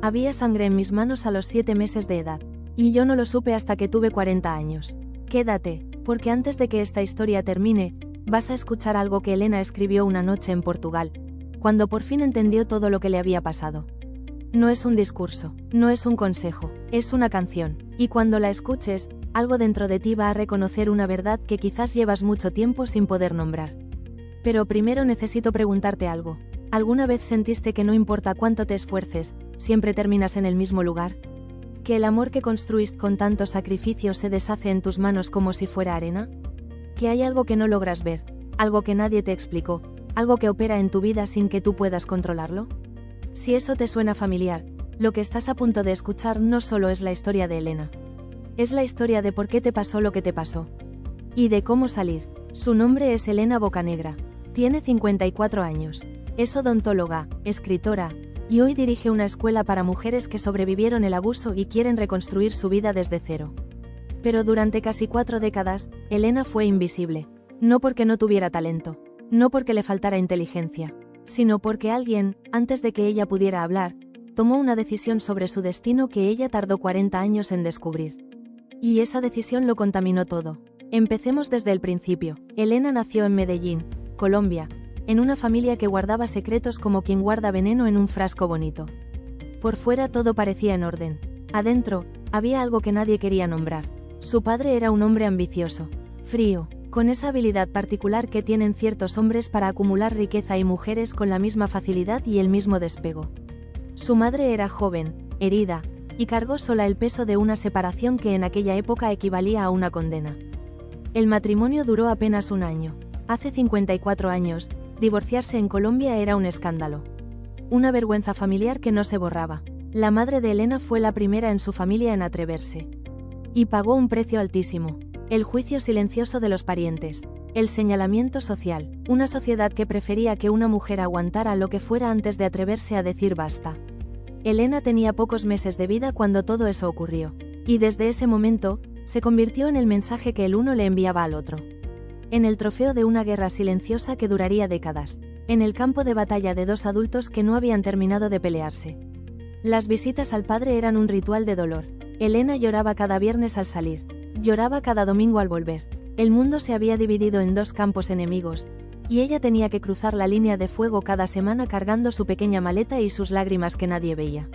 Había sangre en mis manos a los 7 meses de edad. Y yo no lo supe hasta que tuve 40 años. Quédate, porque antes de que esta historia termine, vas a escuchar algo que Helena escribió una noche en Portugal, cuando por fin entendió todo lo que le había pasado. No es un discurso, no es un consejo, es una canción, y cuando la escuches, algo dentro de ti va a reconocer una verdad que quizás llevas mucho tiempo sin poder nombrar. Pero primero necesito preguntarte algo. ¿Alguna vez sentiste que no importa cuánto te esfuerces, siempre terminas en el mismo lugar? ¿Que el amor que construiste con tanto sacrificio se deshace en tus manos como si fuera arena? ¿Que hay algo que no logras ver, algo que nadie te explicó, algo que opera en tu vida sin que tú puedas controlarlo? Si eso te suena familiar, lo que estás a punto de escuchar no solo es la historia de Helena. Es la historia de por qué te pasó lo que te pasó. Y de cómo salir. Su nombre es Helena Bocanegra. Tiene 54 años. Es odontóloga, escritora, y hoy dirige una escuela para mujeres que sobrevivieron el abuso y quieren reconstruir su vida desde cero. Pero durante casi 4 décadas, Helena fue invisible. No porque no tuviera talento, no porque le faltara inteligencia, sino porque alguien, antes de que ella pudiera hablar, tomó una decisión sobre su destino que ella tardó 40 años en descubrir. Y esa decisión lo contaminó todo. Empecemos desde el principio. Helena nació en Medellín, Colombia, en una familia que guardaba secretos como quien guarda veneno en un frasco bonito. Por fuera todo parecía en orden. Adentro, había algo que nadie quería nombrar. Su padre era un hombre ambicioso, frío, con esa habilidad particular que tienen ciertos hombres para acumular riqueza y mujeres con la misma facilidad y el mismo despego. Su madre era joven, herida, y cargó sola el peso de una separación que en aquella época equivalía a una condena. El matrimonio duró apenas un año. Hace 54 años, divorciarse en Colombia era un escándalo. Una vergüenza familiar que no se borraba. La madre de Helena fue la primera en su familia en atreverse. Y pagó un precio altísimo. El juicio silencioso de los parientes. El señalamiento social. Una sociedad que prefería que una mujer aguantara lo que fuera antes de atreverse a decir basta. Helena tenía pocos meses de vida cuando todo eso ocurrió. Y desde ese momento, se convirtió en el mensaje que el uno le enviaba al otro. En el trofeo de una guerra silenciosa que duraría décadas. En el campo de batalla de 2 adultos que no habían terminado de pelearse. Las visitas al padre eran un ritual de dolor. Helena lloraba cada viernes al salir. Lloraba cada domingo al volver. El mundo se había dividido en 2 campos enemigos, y ella tenía que cruzar la línea de fuego cada semana cargando su pequeña maleta y sus lágrimas que nadie veía.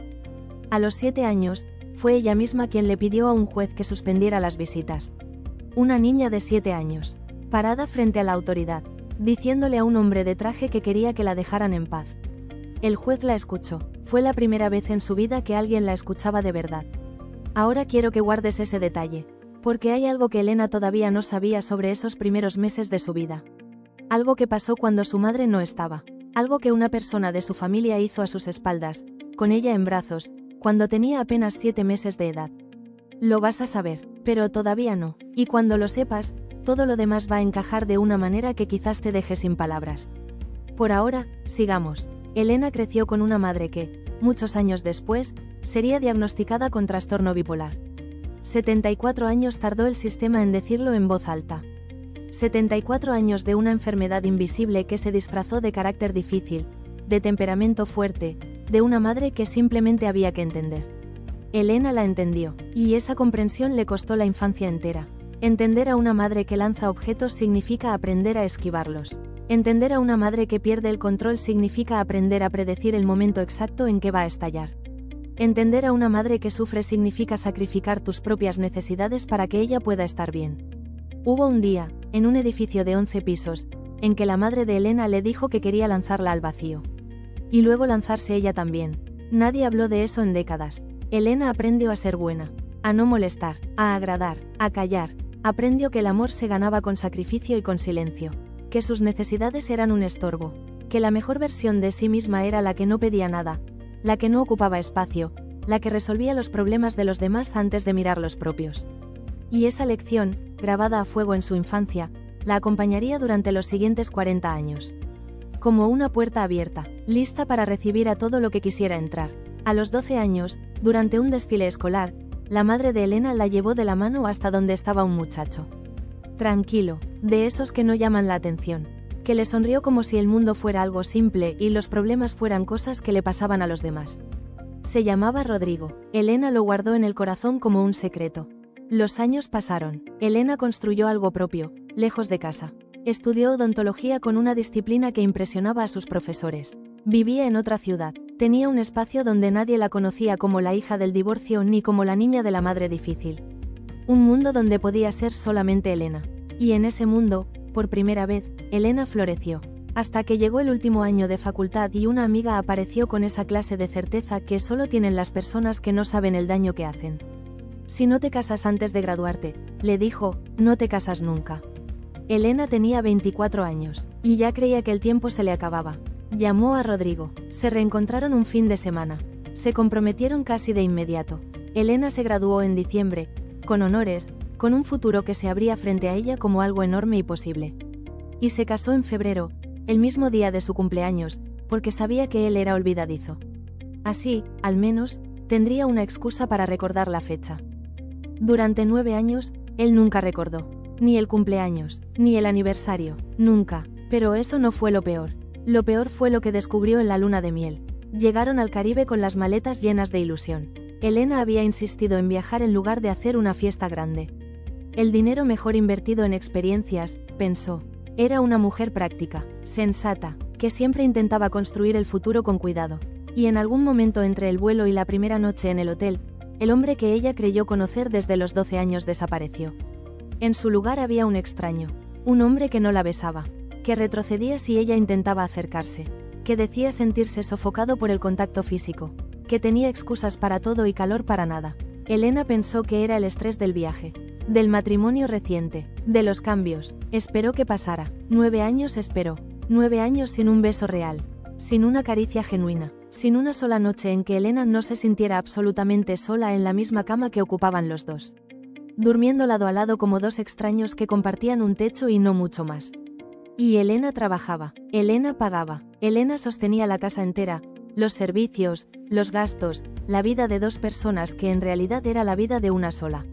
A los 7 años, fue ella misma quien le pidió a un juez que suspendiera las visitas. Una niña de 7 años, parada frente a la autoridad, diciéndole a un hombre de traje que quería que la dejaran en paz. El juez la escuchó. Fue la primera vez en su vida que alguien la escuchaba de verdad. Ahora quiero que guardes ese detalle, porque hay algo que Helena todavía no sabía sobre esos primeros meses de su vida. Algo que pasó cuando su madre no estaba. Algo que una persona de su familia hizo a sus espaldas, con ella en brazos, cuando tenía apenas 7 meses de edad. Lo vas a saber, pero todavía no, y cuando lo sepas, todo lo demás va a encajar de una manera que quizás te deje sin palabras. Por ahora, sigamos. Helena creció con una madre que, muchos años después, sería diagnosticada con trastorno bipolar. 74 años tardó el sistema en decirlo en voz alta. 74 años de una enfermedad invisible que se disfrazó de carácter difícil, de temperamento fuerte, de una madre que simplemente había que entender. Helena la entendió, y esa comprensión le costó la infancia entera. Entender a una madre que lanza objetos significa aprender a esquivarlos. Entender a una madre que pierde el control significa aprender a predecir el momento exacto en que va a estallar. Entender a una madre que sufre significa sacrificar tus propias necesidades para que ella pueda estar bien. Hubo un día, en un edificio de 11 pisos, en que la madre de Helena le dijo que quería lanzarla al vacío. Y luego lanzarse ella también. Nadie habló de eso en décadas. Helena aprendió a ser buena, a no molestar, a agradar, a callar. Aprendió que el amor se ganaba con sacrificio y con silencio. Que sus necesidades eran un estorbo. Que la mejor versión de sí misma era la que no pedía nada, la que no ocupaba espacio, la que resolvía los problemas de los demás antes de mirar los propios. Y esa lección, grabada a fuego en su infancia, la acompañaría durante los siguientes 40 años. Como una puerta abierta, lista para recibir a todo lo que quisiera entrar. A los 12 años, durante un desfile escolar, la madre de Helena la llevó de la mano hasta donde estaba un muchacho. Tranquilo, de esos que no llaman la atención. Que le sonrió como si el mundo fuera algo simple y los problemas fueran cosas que le pasaban a los demás. Se llamaba Rodrigo. Elena lo guardó en el corazón como un secreto. Los años pasaron. Elena construyó algo propio, lejos de casa. Estudió odontología con una disciplina que impresionaba a sus profesores. Vivía en otra ciudad. Tenía un espacio donde nadie la conocía como la hija del divorcio ni como la niña de la madre difícil. Un mundo donde podía ser solamente Elena. Y en ese mundo, por primera vez, Elena floreció. Hasta que llegó el último año de facultad y una amiga apareció con esa clase de certeza que solo tienen las personas que no saben el daño que hacen. Si no te casas antes de graduarte, le dijo, no te casas nunca. Elena tenía 24 años, y ya creía que el tiempo se le acababa. Llamó a Rodrigo. Se reencontraron un fin de semana. Se comprometieron casi de inmediato. Elena se graduó en diciembre, con honores, con un futuro que se abría frente a ella como algo enorme y posible. Y se casó en febrero, el mismo día de su cumpleaños, porque sabía que él era olvidadizo. Así, al menos, tendría una excusa para recordar la fecha. Durante 9 años, él nunca recordó. Ni el cumpleaños, ni el aniversario, nunca. Pero eso no fue lo peor. Lo peor fue lo que descubrió en la luna de miel. Llegaron al Caribe con las maletas llenas de ilusión. Elena había insistido en viajar en lugar de hacer una fiesta grande. El dinero mejor invertido en experiencias, pensó. Era una mujer práctica, sensata, que siempre intentaba construir el futuro con cuidado. Y en algún momento entre el vuelo y la primera noche en el hotel, el hombre que ella creyó conocer desde los 12 años desapareció. En su lugar había un extraño, un hombre que no la besaba, que retrocedía si ella intentaba acercarse, que decía sentirse sofocado por el contacto físico, que tenía excusas para todo y calor para nada. Elena pensó que era el estrés del viaje, del matrimonio reciente, de los cambios. Esperó que pasara. 9 años esperó. 9 años sin un beso real, sin una caricia genuina, sin una sola noche en que Elena no se sintiera absolutamente sola en la misma cama que ocupaban los dos. Durmiendo lado a lado como dos extraños que compartían un techo y no mucho más. Y Elena trabajaba, Elena pagaba, Elena sostenía la casa entera, los servicios, los gastos, la vida de dos personas que en realidad era la vida de una sola.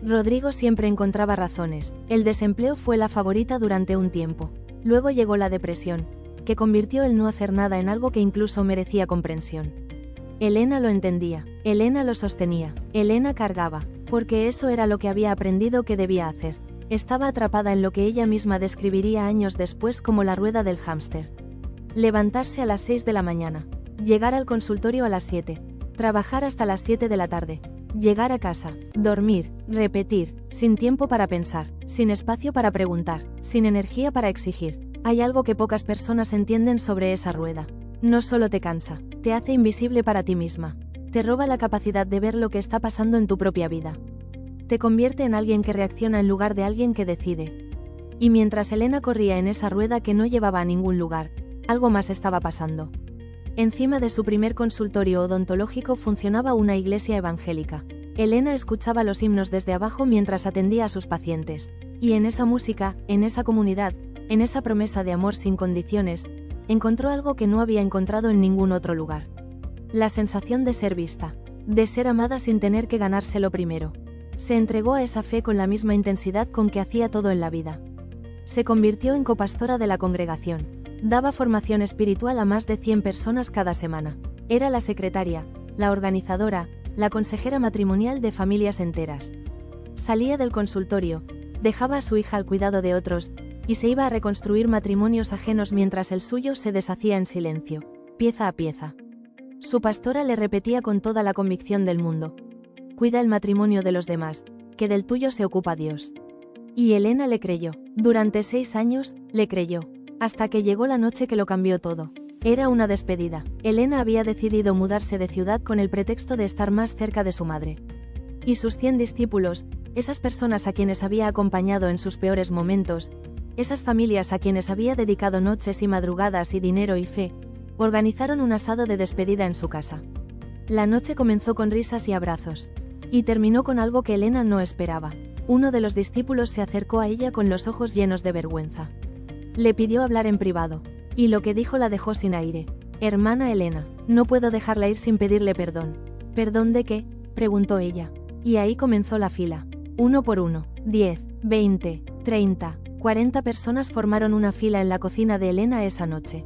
Rodrigo siempre encontraba razones. El desempleo fue la favorita durante un tiempo. Luego llegó la depresión, que convirtió el no hacer nada en algo que incluso merecía comprensión. Elena lo entendía, Elena lo sostenía, Elena cargaba, porque eso era lo que había aprendido que debía hacer. Estaba atrapada en lo que ella misma describiría años después como la rueda del hámster. Levantarse a las 6 de la mañana, llegar al consultorio a las 7, trabajar hasta las 7 de la tarde, llegar a casa, dormir, repetir, sin tiempo para pensar, sin espacio para preguntar, sin energía para exigir. Hay algo que pocas personas entienden sobre esa rueda. No solo te cansa, te hace invisible para ti misma. Te roba la capacidad de ver lo que está pasando en tu propia vida. Te convierte en alguien que reacciona en lugar de alguien que decide. Y mientras Elena corría en esa rueda que no llevaba a ningún lugar, algo más estaba pasando. Encima de su primer consultorio odontológico funcionaba una iglesia evangélica. Elena escuchaba los himnos desde abajo mientras atendía a sus pacientes. Y en esa música, en esa comunidad, en esa promesa de amor sin condiciones, encontró algo que no había encontrado en ningún otro lugar. La sensación de ser vista, de ser amada sin tener que ganárselo primero. Se entregó a esa fe con la misma intensidad con que hacía todo en la vida. Se convirtió en copastora de la congregación. Daba formación espiritual a más de 100 personas cada semana. Era la secretaria, la organizadora, la consejera matrimonial de familias enteras. Salía del consultorio, dejaba a su hija al cuidado de otros, y se iba a reconstruir matrimonios ajenos mientras el suyo se deshacía en silencio, pieza a pieza. Su pastora le repetía con toda la convicción del mundo: cuida el matrimonio de los demás, que del tuyo se ocupa Dios. Y Elena le creyó. Durante 6 años, le creyó. Hasta que llegó la noche que lo cambió todo. Era una despedida. Elena había decidido mudarse de ciudad con el pretexto de estar más cerca de su madre. Y sus 100 discípulos, esas personas a quienes había acompañado en sus peores momentos, esas familias a quienes había dedicado noches y madrugadas y dinero y fe, organizaron un asado de despedida en su casa. La noche comenzó con risas y abrazos. Y terminó con algo que Elena no esperaba. Uno de los discípulos se acercó a ella con los ojos llenos de vergüenza. Le pidió hablar en privado. Y lo que dijo la dejó sin aire. Hermana Elena, no puedo dejarla ir sin pedirle perdón. ¿Perdón de qué?, preguntó ella. Y ahí comenzó la fila. Uno por uno, 10, 20, 30, 40 personas formaron una fila en la cocina de Elena esa noche.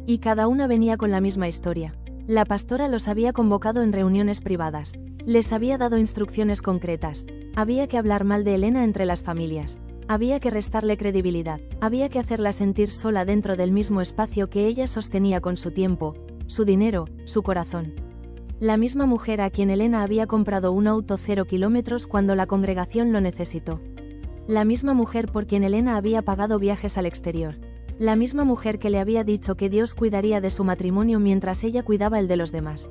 Y cada una venía con la misma historia. La pastora los había convocado en reuniones privadas. Les había dado instrucciones concretas. Había que hablar mal de Elena entre las familias. Había que restarle credibilidad. Había que hacerla sentir sola dentro del mismo espacio que ella sostenía con su tiempo, su dinero, su corazón. La misma mujer a quien Elena había comprado un auto 0 kilómetros cuando la congregación lo necesitó. La misma mujer por quien Elena había pagado viajes al exterior. La misma mujer que le había dicho que Dios cuidaría de su matrimonio mientras ella cuidaba el de los demás.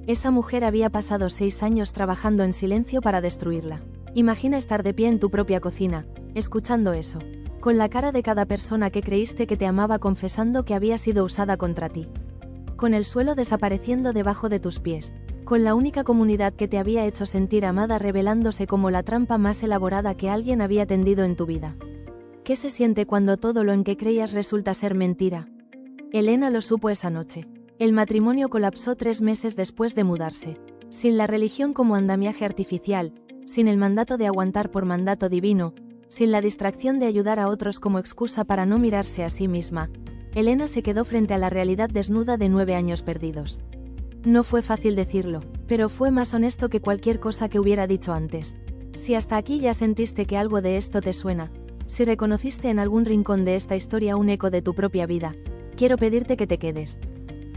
Esa mujer había pasado 6 años trabajando en silencio para destruirla. Imagina estar de pie en tu propia cocina, escuchando eso, con la cara de cada persona que creíste que te amaba confesando que había sido usada contra ti. Con el suelo desapareciendo debajo de tus pies, con la única comunidad que te había hecho sentir amada revelándose como la trampa más elaborada que alguien había tendido en tu vida. ¿Qué se siente cuando todo lo en que creías resulta ser mentira? Elena lo supo esa noche. El matrimonio colapsó 3 meses después de mudarse. Sin la religión como andamiaje artificial, sin el mandato de aguantar por mandato divino, sin la distracción de ayudar a otros como excusa para no mirarse a sí misma, Elena se quedó frente a la realidad desnuda de 9 años perdidos. No fue fácil decirlo, pero fue más honesto que cualquier cosa que hubiera dicho antes. Si hasta aquí ya sentiste que algo de esto te suena, si reconociste en algún rincón de esta historia un eco de tu propia vida, quiero pedirte que te quedes.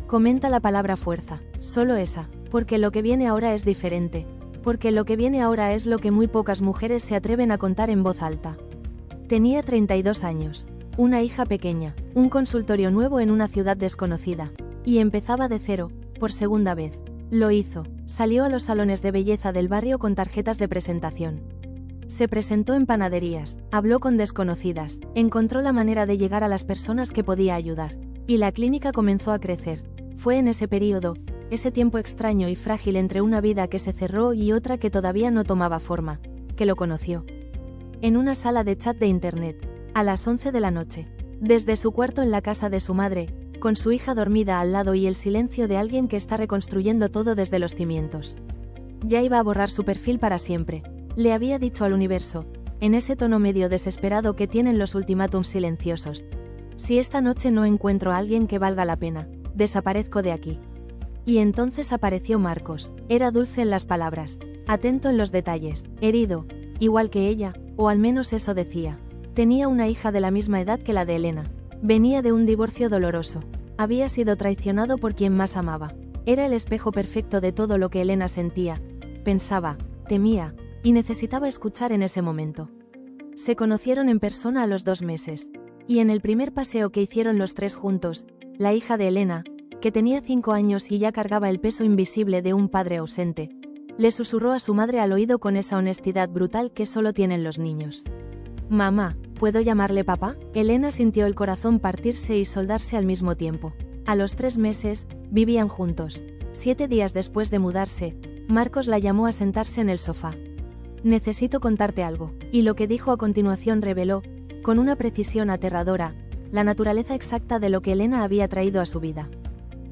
Comenta la palabra fuerza, solo esa, porque lo que viene ahora es diferente, porque lo que viene ahora es lo que muy pocas mujeres se atreven a contar en voz alta. Tenía 32 años, una hija pequeña, un consultorio nuevo en una ciudad desconocida, y empezaba de cero, por segunda vez. Lo hizo, salió a los salones de belleza del barrio con tarjetas de presentación. Se presentó en panaderías, habló con desconocidas, encontró la manera de llegar a las personas que podía ayudar. Y la clínica comenzó a crecer. Fue en ese periodo, ese tiempo extraño y frágil entre una vida que se cerró y otra que todavía no tomaba forma, que lo conoció. En una sala de chat de internet, a las 11 de la noche, desde su cuarto en la casa de su madre, con su hija dormida al lado y el silencio de alguien que está reconstruyendo todo desde los cimientos. Ya iba a borrar su perfil para siempre, le había dicho al universo, en ese tono medio desesperado que tienen los ultimátums silenciosos. Si esta noche no encuentro a alguien que valga la pena, desaparezco de aquí. Y entonces apareció Marcos, era dulce en las palabras, atento en los detalles, herido, igual que ella, o al menos eso decía. Tenía una hija de la misma edad que la de Elena. Venía de un divorcio doloroso. Había sido traicionado por quien más amaba. Era el espejo perfecto de todo lo que Elena sentía, pensaba, temía, y necesitaba escuchar en ese momento. Se conocieron en persona a los 2 meses. Y en el primer paseo que hicieron los 3 juntos, la hija de Elena, que tenía 5 años y ya cargaba el peso invisible de un padre ausente, le susurró a su madre al oído con esa honestidad brutal que solo tienen los niños. «Mamá, ¿puedo llamarle papá?». Elena sintió el corazón partirse y soldarse al mismo tiempo. A los 3 meses, vivían juntos. 7 días después de mudarse, Marcos la llamó a sentarse en el sofá. «Necesito contarte algo», y lo que dijo a continuación reveló, con una precisión aterradora, la naturaleza exacta de lo que Elena había traído a su vida.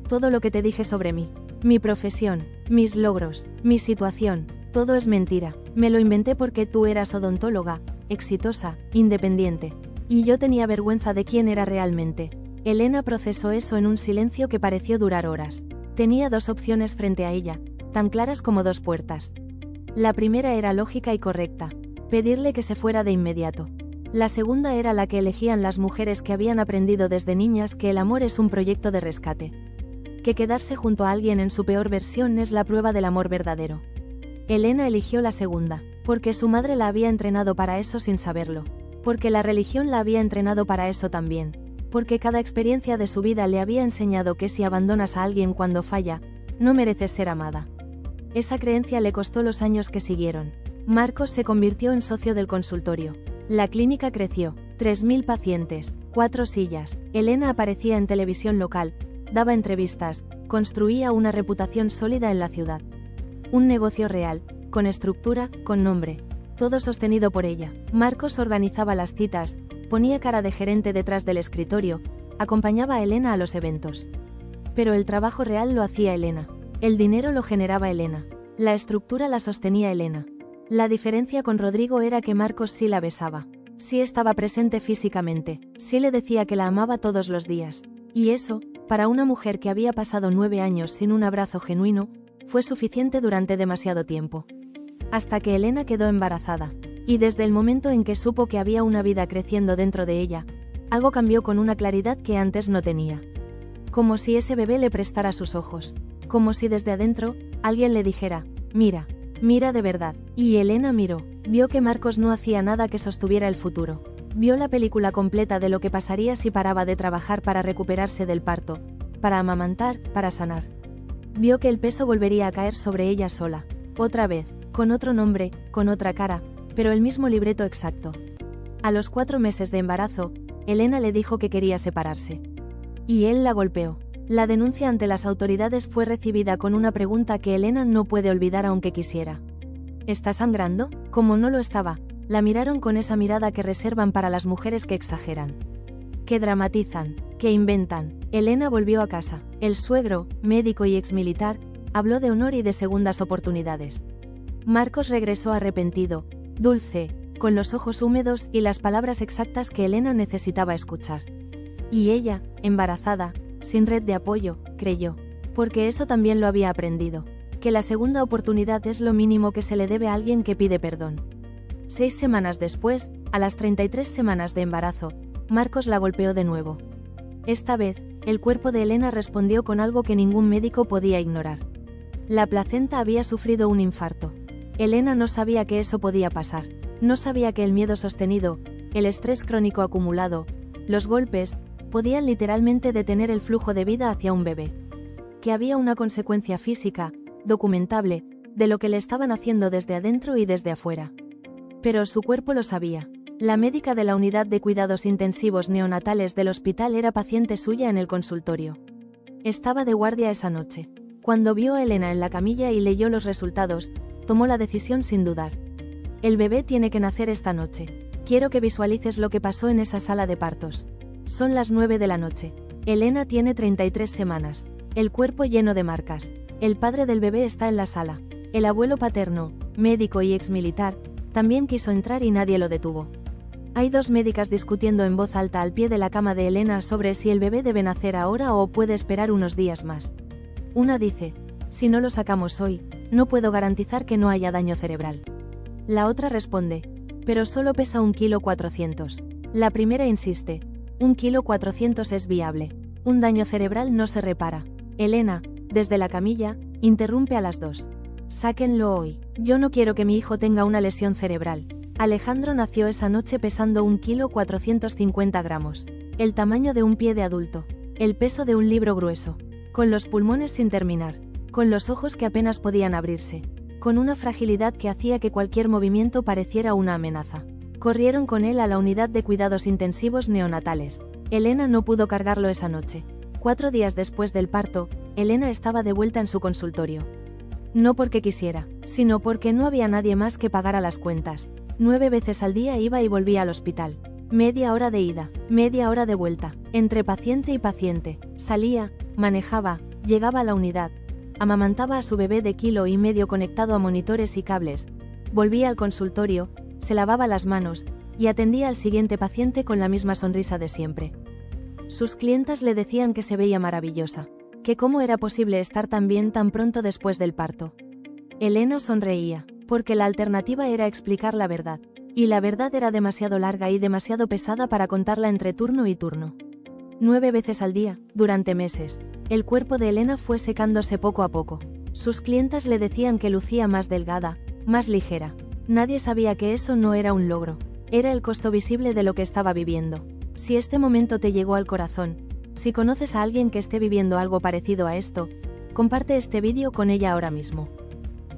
«Todo lo que te dije sobre mí, mi profesión, mis logros, mi situación, todo es mentira. Me lo inventé porque tú eras odontóloga, exitosa, independiente. Y yo tenía vergüenza de quién era realmente». Elena procesó eso en un silencio que pareció durar horas. Tenía 2 opciones frente a ella, tan claras como 2 puertas. La primera era lógica y correcta, pedirle que se fuera de inmediato. La segunda era la que elegían las mujeres que habían aprendido desde niñas que el amor es un proyecto de rescate. Que quedarse junto a alguien en su peor versión es la prueba del amor verdadero. Elena eligió la segunda, porque su madre la había entrenado para eso sin saberlo, porque la religión la había entrenado para eso también, porque cada experiencia de su vida le había enseñado que si abandonas a alguien cuando falla, no mereces ser amada. Esa creencia le costó los años que siguieron. Marcos se convirtió en socio del consultorio. La clínica creció, 3.000 pacientes, 4 sillas, Elena aparecía en televisión local, daba entrevistas, construía una reputación sólida en la ciudad. Un negocio real, con estructura, con nombre, todo sostenido por ella. Marcos organizaba las citas, ponía cara de gerente detrás del escritorio, acompañaba a Elena a los eventos. Pero el trabajo real lo hacía Elena. El dinero lo generaba Elena. La estructura la sostenía Elena. La diferencia con Rodrigo era que Marcos sí la besaba. Sí estaba presente físicamente, sí le decía que la amaba todos los días. Y eso, Para una mujer que había pasado 9 años sin un abrazo genuino, fue suficiente durante demasiado tiempo. Hasta que Elena quedó embarazada. Y desde el momento en que supo que había una vida creciendo dentro de ella, algo cambió con una claridad que antes no tenía. Como si ese bebé le prestara sus ojos. Como si desde adentro, alguien le dijera, mira, mira de verdad. Y Elena miró. Vio que Marcos no hacía nada que sostuviera el futuro. Vio la película completa de lo que pasaría si paraba de trabajar para recuperarse del parto, para amamantar, para sanar. Vio que el peso volvería a caer sobre ella sola. Otra vez, con otro nombre, con otra cara, pero el mismo libreto exacto. A los 4 meses de embarazo, Elena le dijo que quería separarse. Y él la golpeó. La denuncia ante las autoridades fue recibida con una pregunta que Elena no puede olvidar aunque quisiera. ¿Está sangrando? Como no lo estaba, la miraron con esa mirada que reservan para las mujeres que exageran. Que dramatizan, que inventan. Elena volvió a casa. El suegro, médico y exmilitar, habló de honor y de segundas oportunidades. Marcos regresó arrepentido, dulce, con los ojos húmedos y las palabras exactas que Elena necesitaba escuchar. Y ella, embarazada, sin red de apoyo, creyó, porque eso también lo había aprendido, que la segunda oportunidad es lo mínimo que se le debe a alguien que pide perdón. 6 semanas después, a las 33 semanas de embarazo, Marcos la golpeó de nuevo. Esta vez, el cuerpo de Elena respondió con algo que ningún médico podía ignorar. La placenta había sufrido un infarto. Elena no sabía que eso podía pasar. No sabía que el miedo sostenido, el estrés crónico acumulado, los golpes, podían literalmente detener el flujo de vida hacia un bebé. Que había una consecuencia física, documentable, de lo que le estaban haciendo desde adentro y desde afuera. Pero su cuerpo lo sabía. La médica de la unidad de cuidados intensivos neonatales del hospital era paciente suya en el consultorio. Estaba de guardia esa noche. Cuando vio a Elena en la camilla y leyó los resultados, tomó la decisión sin dudar. El bebé tiene que nacer esta noche. Quiero que visualices lo que pasó en esa sala de partos. Son las 9 de la noche. Elena tiene 33 semanas. El cuerpo lleno de marcas. El padre del bebé está en la sala. El abuelo paterno, médico y exmilitar, también quiso entrar y nadie lo detuvo. Hay 2 médicas discutiendo en voz alta al pie de la cama de Elena sobre si el bebé debe nacer ahora o puede esperar unos días más. Una dice, si no lo sacamos hoy, no puedo garantizar que no haya daño cerebral. La otra responde, pero solo pesa 1,4 kg. La primera insiste, 1,4 kg es viable. Un daño cerebral no se repara. Elena, desde la camilla, interrumpe a las 2. Sáquenlo hoy. Yo no quiero que mi hijo tenga una lesión cerebral. Alejandro nació esa noche pesando 1,450 kg. El tamaño de un pie de adulto. El peso de un libro grueso. Con los pulmones sin terminar. Con los ojos que apenas podían abrirse. Con una fragilidad que hacía que cualquier movimiento pareciera una amenaza. Corrieron con él a la unidad de cuidados intensivos neonatales. Elena no pudo cargarlo esa noche. 4 días después del parto, Elena estaba de vuelta en su consultorio. No porque quisiera, sino porque no había nadie más que pagara las cuentas. 9 veces al día iba y volvía al hospital. Media hora de ida, media hora de vuelta, entre paciente y paciente. Salía, manejaba, llegaba a la unidad. Amamantaba a su bebé de 1,5 kg conectado a monitores y cables. Volvía al consultorio, se lavaba las manos, y atendía al siguiente paciente con la misma sonrisa de siempre. Sus clientas le decían que se veía maravillosa, que cómo era posible estar tan bien tan pronto después del parto. Elena sonreía, porque la alternativa era explicar la verdad, y la verdad era demasiado larga y demasiado pesada para contarla entre turno y turno. 9 veces al día, durante meses, el cuerpo de Elena fue secándose poco a poco. Sus clientas le decían que lucía más delgada, más ligera. Nadie sabía que eso no era un logro, era el costo visible de lo que estaba viviendo. Si este momento te llegó al corazón, si conoces a alguien que esté viviendo algo parecido a esto, comparte este vídeo con ella ahora mismo.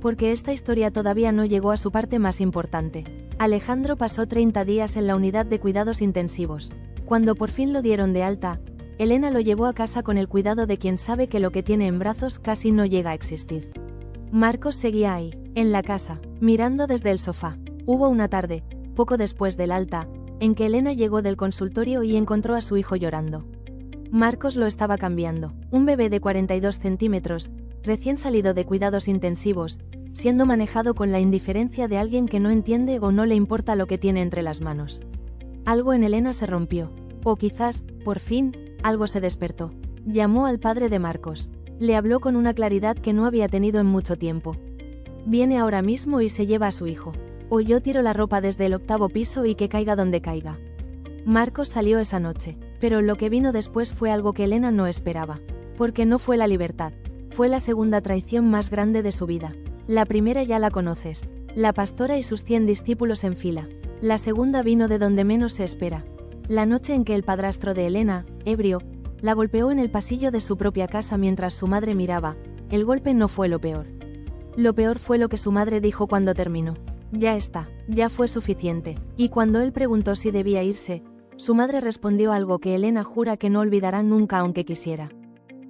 Porque esta historia todavía no llegó a su parte más importante. Alejandro pasó 30 días en la unidad de cuidados intensivos. Cuando por fin lo dieron de alta, Elena lo llevó a casa con el cuidado de quien sabe que lo que tiene en brazos casi no llega a existir. Marcos seguía ahí, en la casa, mirando desde el sofá. Hubo una tarde, poco después del alta, en que Elena llegó del consultorio y encontró a su hijo llorando. Marcos lo estaba cambiando, un bebé de 42 centímetros, recién salido de cuidados intensivos, siendo manejado con la indiferencia de alguien que no entiende o no le importa lo que tiene entre las manos. Algo en Elena se rompió, o quizás, por fin, algo se despertó. Llamó al padre de Marcos. Le habló con una claridad que no había tenido en mucho tiempo. Viene ahora mismo y se lleva a su hijo. O yo tiro la ropa desde el 8º piso y que caiga donde caiga. Marcos salió esa noche, pero lo que vino después fue algo que Elena no esperaba. Porque no fue la libertad. Fue la segunda traición más grande de su vida. La primera ya la conoces. La pastora y sus 100 discípulos en fila. La segunda vino de donde menos se espera. La noche en que el padrastro de Elena, ebrio, la golpeó en el pasillo de su propia casa mientras su madre miraba. El golpe no fue lo peor. Lo peor fue lo que su madre dijo cuando terminó. Ya está, ya fue suficiente. Y cuando él preguntó si debía irse, su madre respondió algo que Elena jura que no olvidará nunca aunque quisiera.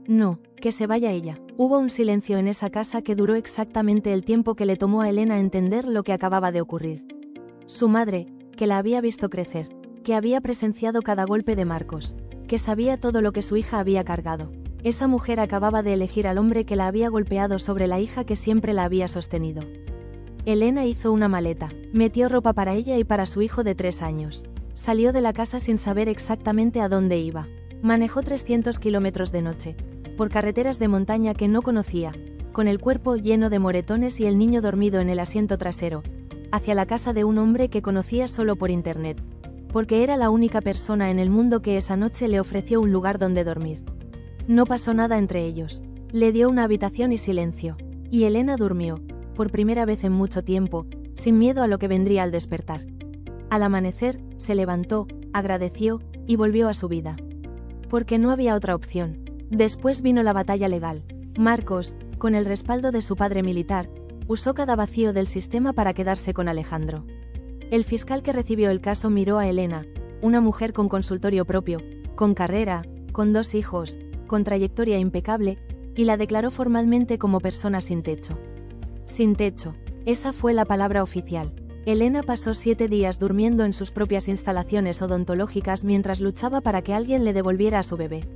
No, que se vaya ella. Hubo un silencio en esa casa que duró exactamente el tiempo que le tomó a Elena entender lo que acababa de ocurrir. Su madre, que la había visto crecer, que había presenciado cada golpe de Marcos, que sabía todo lo que su hija había cargado. Esa mujer acababa de elegir al hombre que la había golpeado sobre la hija que siempre la había sostenido. Elena hizo una maleta, metió ropa para ella y para su hijo de 3 años. Salió de la casa sin saber exactamente a dónde iba. Manejó 300 kilómetros de noche, por carreteras de montaña que no conocía, con el cuerpo lleno de moretones y el niño dormido en el asiento trasero, hacia la casa de un hombre que conocía solo por internet, porque era la única persona en el mundo que esa noche le ofreció un lugar donde dormir. No pasó nada entre ellos. Le dio una habitación y silencio. Y Elena durmió, por primera vez en mucho tiempo, sin miedo a lo que vendría al despertar. Al amanecer, se levantó, agradeció, y volvió a su vida. Porque no había otra opción. Después vino la batalla legal. Marcos, con el respaldo de su padre militar, usó cada vacío del sistema para quedarse con Alejandro. El fiscal que recibió el caso miró a Elena, una mujer con consultorio propio, con carrera, con 2 hijos, con trayectoria impecable, y la declaró formalmente como persona sin techo. Sin techo. Esa fue la palabra oficial. Elena pasó 7 días durmiendo en sus propias instalaciones odontológicas mientras luchaba para que alguien le devolviera a su bebé.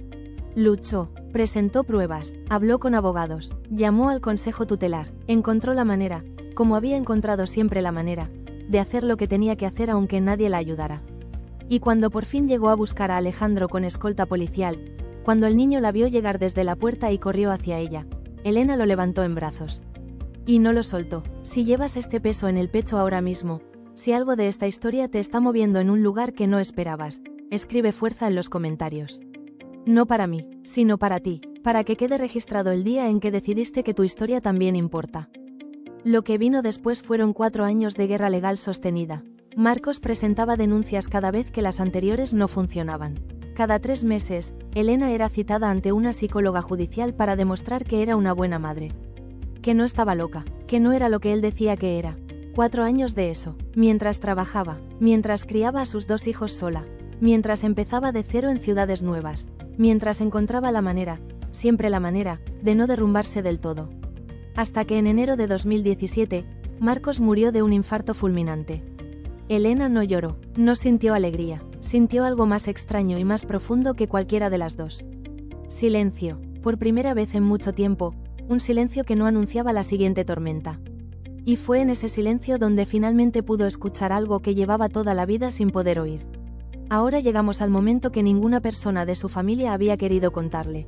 Luchó, presentó pruebas, habló con abogados, llamó al consejo tutelar, encontró la manera, como había encontrado siempre la manera, de hacer lo que tenía que hacer aunque nadie la ayudara. Y cuando por fin llegó a buscar a Alejandro con escolta policial, cuando el niño la vio llegar desde la puerta y corrió hacia ella, Elena lo levantó en brazos. Y no lo soltó. Si llevas este peso en el pecho ahora mismo, si algo de esta historia te está moviendo en un lugar que no esperabas, escribe fuerza en los comentarios. No para mí, sino para ti, para que quede registrado el día en que decidiste que tu historia también importa. Lo que vino después fueron 4 años de guerra legal sostenida. Marcos presentaba denuncias cada vez que las anteriores no funcionaban. Cada 3 meses, Elena era citada ante una psicóloga judicial para demostrar que era una buena madre. Que no estaba loca, que no era lo que él decía que era. 4 años de eso, mientras trabajaba, mientras criaba a sus 2 hijos sola, mientras empezaba de cero en ciudades nuevas, mientras encontraba la manera, siempre la manera, de no derrumbarse del todo. Hasta que en enero de 2017, Marcos murió de un infarto fulminante. Elena no lloró, no sintió alegría, sintió algo más extraño y más profundo que cualquiera de las dos. Silencio, por primera vez en mucho tiempo, un silencio que no anunciaba la siguiente tormenta. Y fue en ese silencio donde finalmente pudo escuchar algo que llevaba toda la vida sin poder oír. Ahora llegamos al momento que ninguna persona de su familia había querido contarle.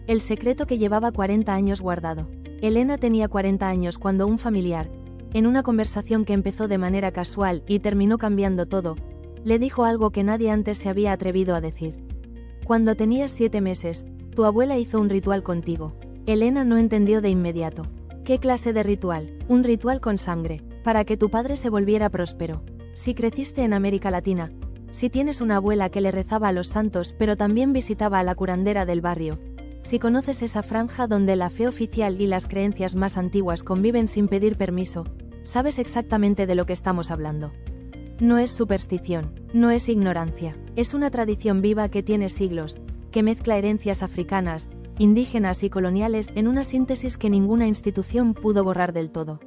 El secreto que llevaba 40 años guardado. Elena tenía 40 años cuando un familiar, en una conversación que empezó de manera casual y terminó cambiando todo, le dijo algo que nadie antes se había atrevido a decir. Cuando tenías 7 meses, tu abuela hizo un ritual contigo. Elena no entendió de inmediato. ¿Qué clase de ritual? Un ritual con sangre, para que tu padre se volviera próspero. Si creciste en América Latina, si tienes una abuela que le rezaba a los santos pero también visitaba a la curandera del barrio, si conoces esa franja donde la fe oficial y las creencias más antiguas conviven sin pedir permiso, sabes exactamente de lo que estamos hablando. No es superstición, no es ignorancia, es una tradición viva que tiene siglos, que mezcla herencias africanas, indígenas y coloniales en una síntesis que ninguna institución pudo borrar del todo.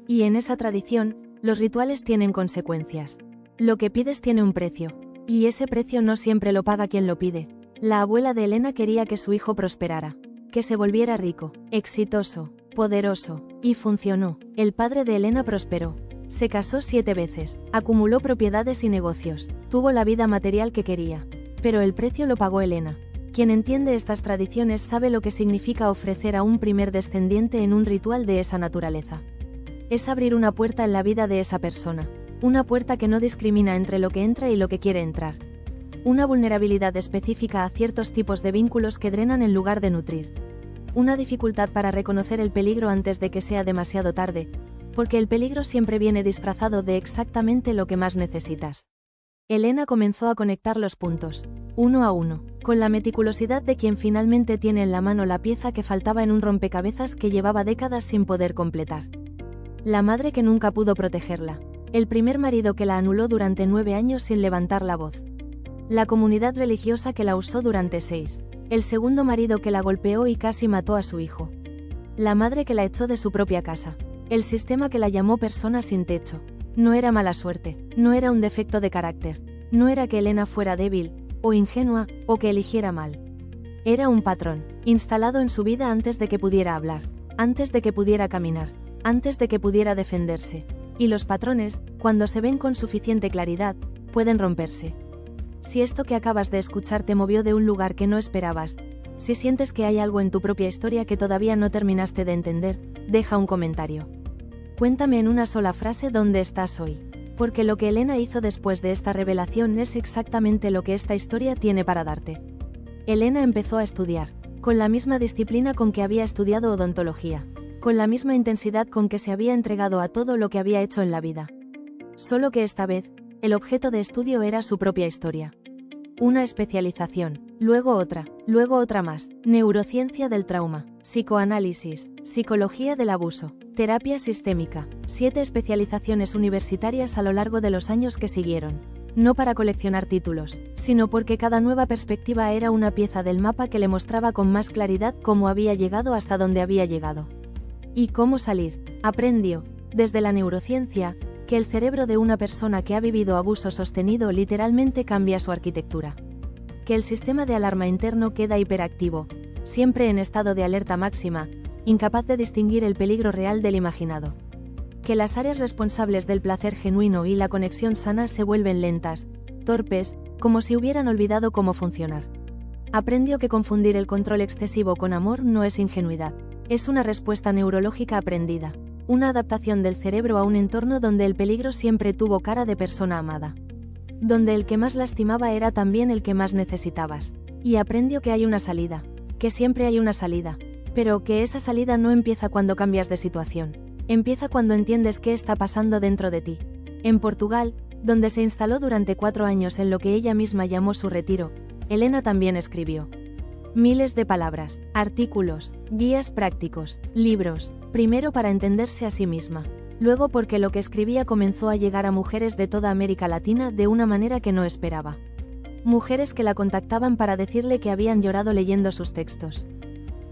Y en esa tradición, los rituales tienen consecuencias. Lo que pides tiene un precio, y ese precio no siempre lo paga quien lo pide. La abuela de Elena quería que su hijo prosperara, que se volviera rico, exitoso, poderoso, y funcionó. El padre de Elena prosperó. Se casó 7 veces, acumuló propiedades y negocios, tuvo la vida material que quería. Pero el precio lo pagó Elena. Quien entiende estas tradiciones sabe lo que significa ofrecer a un primer descendiente en un ritual de esa naturaleza. Es abrir una puerta en la vida de esa persona, una puerta que no discrimina entre lo que entra y lo que quiere entrar. Una vulnerabilidad específica a ciertos tipos de vínculos que drenan en lugar de nutrir. Una dificultad para reconocer el peligro antes de que sea demasiado tarde, porque el peligro siempre viene disfrazado de exactamente lo que más necesitas. Elena comenzó a conectar los puntos, uno a uno, con la meticulosidad de quien finalmente tiene en la mano la pieza que faltaba en un rompecabezas que llevaba décadas sin poder completar. La madre que nunca pudo protegerla. El primer marido que la anuló durante 9 años sin levantar la voz. La comunidad religiosa que la usó durante 6. El segundo marido que la golpeó y casi mató a su hijo. La madre que la echó de su propia casa. El sistema que la llamó persona sin techo. No era mala suerte, no era un defecto de carácter, no era que Elena fuera débil, o ingenua, o que eligiera mal. Era un patrón, instalado en su vida antes de que pudiera hablar, antes de que pudiera caminar, antes de que pudiera defenderse. Y los patrones, cuando se ven con suficiente claridad, pueden romperse. Si esto que acabas de escuchar te movió de un lugar que no esperabas, si sientes que hay algo en tu propia historia que todavía no terminaste de entender, deja un comentario. Cuéntame en una sola frase dónde estás hoy, porque lo que Elena hizo después de esta revelación es exactamente lo que esta historia tiene para darte. Elena empezó a estudiar, con la misma disciplina con que había estudiado odontología, con la misma intensidad con que se había entregado a todo lo que había hecho en la vida. Solo que esta vez, el objeto de estudio era su propia historia. Una especialización, luego otra más, neurociencia del trauma, psicoanálisis, psicología del abuso, terapia sistémica, 7 especializaciones universitarias a lo largo de los años que siguieron. No para coleccionar títulos, sino porque cada nueva perspectiva era una pieza del mapa que le mostraba con más claridad cómo había llegado hasta donde había llegado. Y cómo salir. Aprendió, desde la neurociencia, que el cerebro de una persona que ha vivido abuso sostenido literalmente cambia su arquitectura. Que el sistema de alarma interno queda hiperactivo, siempre en estado de alerta máxima, incapaz de distinguir el peligro real del imaginado. Que las áreas responsables del placer genuino y la conexión sana se vuelven lentas, torpes, como si hubieran olvidado cómo funcionar. Aprendió que confundir el control excesivo con amor no es ingenuidad, es una respuesta neurológica aprendida. Una adaptación del cerebro a un entorno donde el peligro siempre tuvo cara de persona amada. Donde el que más lastimaba era también el que más necesitabas. Y aprendió que hay una salida. Que siempre hay una salida. Pero que esa salida no empieza cuando cambias de situación. Empieza cuando entiendes qué está pasando dentro de ti. En Portugal, donde se instaló durante 4 años en lo que ella misma llamó su retiro, Elena también escribió. Miles de palabras, artículos, guías prácticos, libros, primero para entenderse a sí misma, luego porque lo que escribía comenzó a llegar a mujeres de toda América Latina de una manera que no esperaba. Mujeres que la contactaban para decirle que habían llorado leyendo sus textos.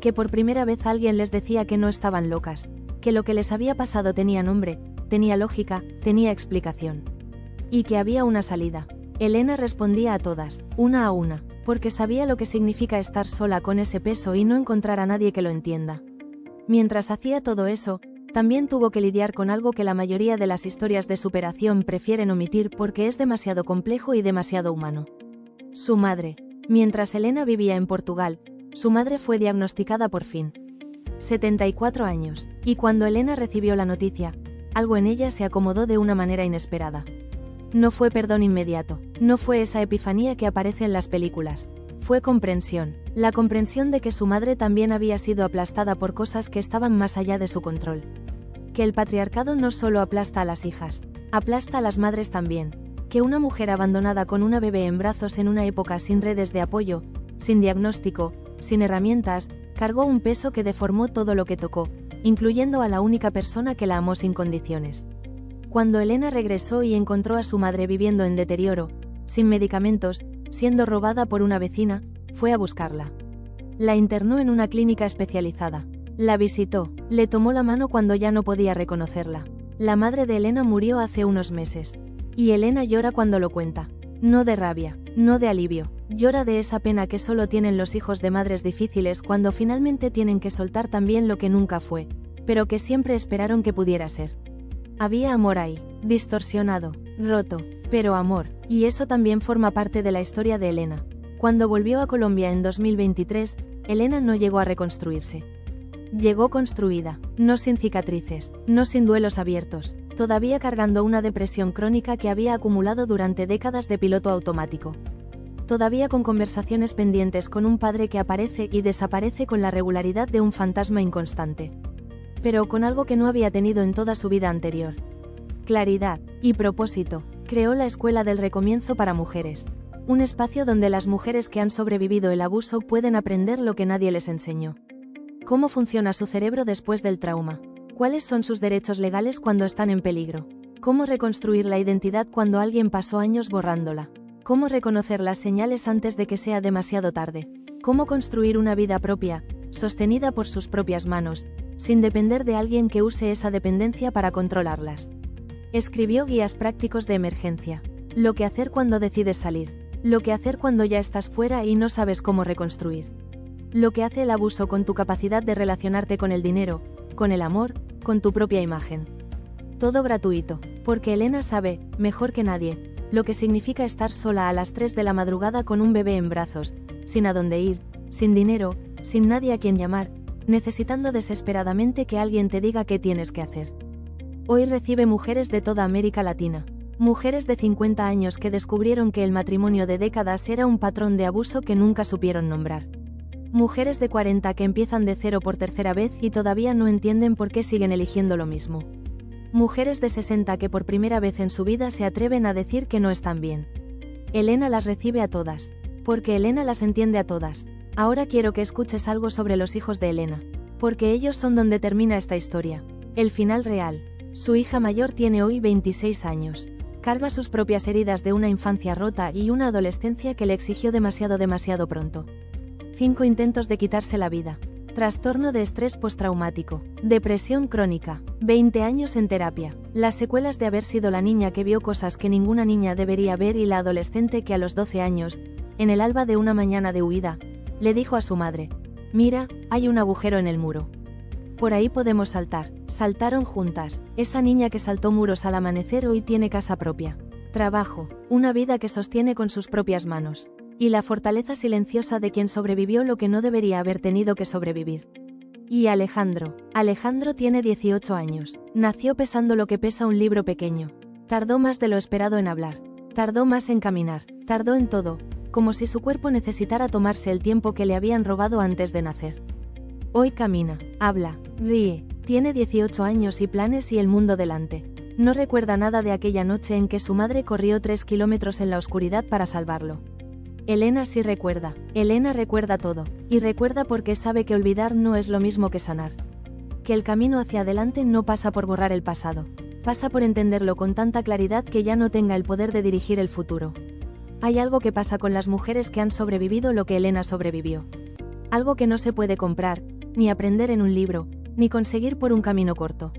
Que por primera vez alguien les decía que no estaban locas, que lo que les había pasado tenía nombre, tenía lógica, tenía explicación. Y que había una salida. Elena respondía a todas, una a una, porque sabía lo que significa estar sola con ese peso y no encontrar a nadie que lo entienda. Mientras hacía todo eso, también tuvo que lidiar con algo que la mayoría de las historias de superación prefieren omitir porque es demasiado complejo y demasiado humano. Su madre. Mientras Elena vivía en Portugal, su madre fue diagnosticada por fin. 74 años, y cuando Elena recibió la noticia, algo en ella se acomodó de una manera inesperada. No fue perdón inmediato, no fue esa epifanía que aparece en las películas, fue comprensión, la comprensión de que su madre también había sido aplastada por cosas que estaban más allá de su control. Que el patriarcado no solo aplasta a las hijas, aplasta a las madres también, que una mujer abandonada con una bebé en brazos en una época sin redes de apoyo, sin diagnóstico, sin herramientas, cargó un peso que deformó todo lo que tocó, incluyendo a la única persona que la amó sin condiciones. Cuando Elena regresó y encontró a su madre viviendo en deterioro, sin medicamentos, siendo robada por una vecina, fue a buscarla. La internó en una clínica especializada. La visitó, le tomó la mano cuando ya no podía reconocerla. La madre de Elena murió hace unos meses. Y Elena llora cuando lo cuenta. No de rabia, no de alivio, llora de esa pena que solo tienen los hijos de madres difíciles cuando finalmente tienen que soltar también lo que nunca fue, pero que siempre esperaron que pudiera ser. Había amor ahí, distorsionado, roto, pero amor, y eso también forma parte de la historia de Elena. Cuando volvió a Colombia en 2023, Elena no llegó a reconstruirse. Llegó construida, no sin cicatrices, no sin duelos abiertos, todavía cargando una depresión crónica que había acumulado durante décadas de piloto automático. Todavía con conversaciones pendientes con un padre que aparece y desaparece con la regularidad de un fantasma inconstante. Pero con algo que no había tenido en toda su vida anterior. Claridad y propósito. Creó la Escuela del Recomienzo para Mujeres. Un espacio donde las mujeres que han sobrevivido el abuso pueden aprender lo que nadie les enseñó. ¿Cómo funciona su cerebro después del trauma? ¿Cuáles son sus derechos legales cuando están en peligro? ¿Cómo reconstruir la identidad cuando alguien pasó años borrándola? ¿Cómo reconocer las señales antes de que sea demasiado tarde? ¿Cómo construir una vida propia, sostenida por sus propias manos, sin depender de alguien que use esa dependencia para controlarlas? Escribió guías prácticos de emergencia. Lo que hacer cuando decides salir. Lo que hacer cuando ya estás fuera y no sabes cómo reconstruir. Lo que hace el abuso con tu capacidad de relacionarte con el dinero, con el amor, con tu propia imagen. Todo gratuito, porque Elena sabe, mejor que nadie, lo que significa estar sola a las 3 de la madrugada con un bebé en brazos, sin a dónde ir, sin dinero, sin nadie a quien llamar, necesitando desesperadamente que alguien te diga qué tienes que hacer. Hoy recibe mujeres de toda América Latina. Mujeres de 50 años que descubrieron que el matrimonio de décadas era un patrón de abuso que nunca supieron nombrar. Mujeres de 40 que empiezan de cero por tercera vez y todavía no entienden por qué siguen eligiendo lo mismo. Mujeres de 60 que por primera vez en su vida se atreven a decir que no están bien. Elena las recibe a todas, porque Elena las entiende a todas. Ahora quiero que escuches algo sobre los hijos de Elena, porque ellos son donde termina esta historia. El final real. Su hija mayor tiene hoy 26 años. Carga sus propias heridas de una infancia rota y una adolescencia que le exigió demasiado pronto. 5 intentos de quitarse la vida. Trastorno de estrés postraumático. Depresión crónica. 20 años en terapia. Las secuelas de haber sido la niña que vio cosas que ninguna niña debería ver y la adolescente que a los 12 años, en el alba de una mañana de huida, le dijo a su madre: «Mira, hay un agujero en el muro. Por ahí podemos saltar». Saltaron juntas. Esa niña que saltó muros al amanecer hoy tiene casa propia. Trabajo, una vida que sostiene con sus propias manos. Y la fortaleza silenciosa de quien sobrevivió lo que no debería haber tenido que sobrevivir. Y Alejandro. Alejandro tiene 18 años. Nació pesando lo que pesa un libro pequeño. Tardó más de lo esperado en hablar. Tardó más en caminar. Tardó en todo, como si su cuerpo necesitara tomarse el tiempo que le habían robado antes de nacer. Hoy camina, habla, ríe. Tiene 18 años y planes y el mundo delante. No recuerda nada de aquella noche en que su madre corrió 3 kilómetros en la oscuridad para salvarlo. Elena sí recuerda. Elena recuerda todo. Y recuerda porque sabe que olvidar no es lo mismo que sanar. Que el camino hacia adelante no pasa por borrar el pasado. Pasa por entenderlo con tanta claridad que ya no tenga el poder de dirigir el futuro. Hay algo que pasa con las mujeres que han sobrevivido lo que Elena sobrevivió. Algo que no se puede comprar, ni aprender en un libro, ni conseguir por un camino corto.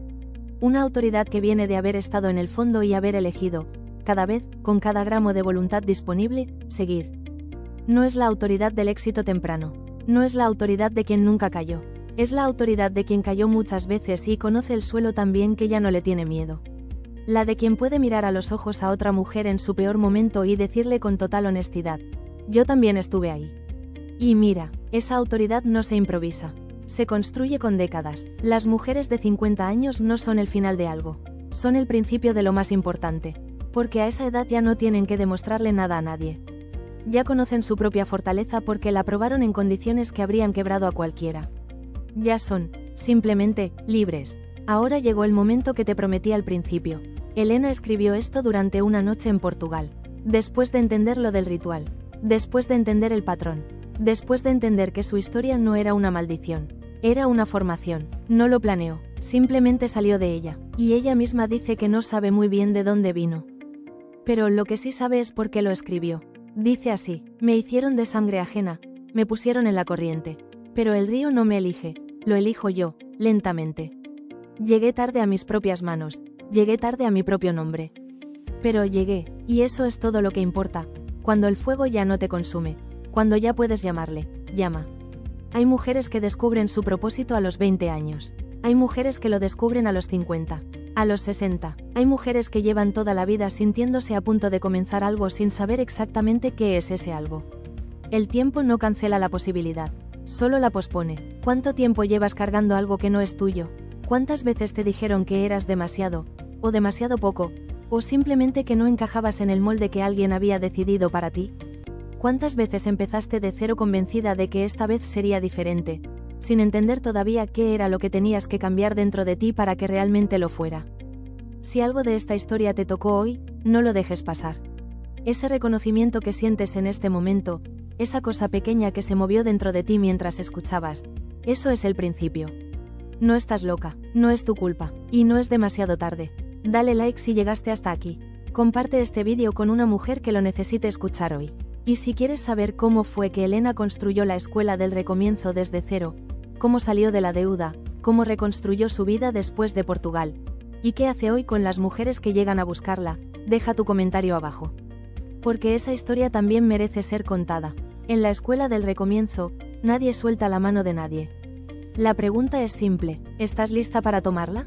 Una autoridad que viene de haber estado en el fondo y haber elegido, cada vez, con cada gramo de voluntad disponible, seguir. No es la autoridad del éxito temprano. No es la autoridad de quien nunca cayó. Es la autoridad de quien cayó muchas veces y conoce el suelo tan bien que ya no le tiene miedo. La de quien puede mirar a los ojos a otra mujer en su peor momento y decirle con total honestidad: «Yo también estuve ahí». Y mira, esa autoridad no se improvisa. Se construye con décadas. Las mujeres de 50 años no son el final de algo. Son el principio de lo más importante. Porque a esa edad ya no tienen que demostrarle nada a nadie. Ya conocen su propia fortaleza porque la probaron en condiciones que habrían quebrado a cualquiera. Ya son, simplemente, libres. Ahora llegó el momento que te prometí al principio. Elena escribió esto durante una noche en Portugal. Después de entender lo del ritual. Después de entender el patrón. Después de entender que su historia no era una maldición. Era una formación. No lo planeó. Simplemente salió de ella. Y ella misma dice que no sabe muy bien de dónde vino. Pero lo que sí sabe es por qué lo escribió. Dice así: «Me hicieron de sangre ajena. Me pusieron en la corriente. Pero el río no me elige. Lo elijo yo, lentamente. Llegué tarde a mis propias manos. Llegué tarde a mi propio nombre. Pero llegué, y eso es todo lo que importa. Cuando el fuego ya no te consume. Cuando ya puedes llamarle, llama». Hay mujeres que descubren su propósito a los 20 años. Hay mujeres que lo descubren a los 50. A los 60. Hay mujeres que llevan toda la vida sintiéndose a punto de comenzar algo sin saber exactamente qué es ese algo. El tiempo no cancela la posibilidad, solo la pospone. ¿Cuánto tiempo llevas cargando algo que no es tuyo? ¿Cuántas veces te dijeron que eras demasiado, o demasiado poco, o simplemente que no encajabas en el molde que alguien había decidido para ti? ¿Cuántas veces empezaste de cero convencida de que esta vez sería diferente, sin entender todavía qué era lo que tenías que cambiar dentro de ti para que realmente lo fuera? Si algo de esta historia te tocó hoy, no lo dejes pasar. Ese reconocimiento que sientes en este momento, esa cosa pequeña que se movió dentro de ti mientras escuchabas, eso es el principio. No estás loca, no es tu culpa, y no es demasiado tarde. Dale like si llegaste hasta aquí. Comparte este vídeo con una mujer que lo necesite escuchar hoy. Y si quieres saber cómo fue que Elena construyó la escuela del recomienzo desde cero, cómo salió de la deuda, cómo reconstruyó su vida después de Portugal, y qué hace hoy con las mujeres que llegan a buscarla, deja tu comentario abajo. Porque esa historia también merece ser contada. En la escuela del recomienzo, nadie suelta la mano de nadie. La pregunta es simple, ¿estás lista para tomarla?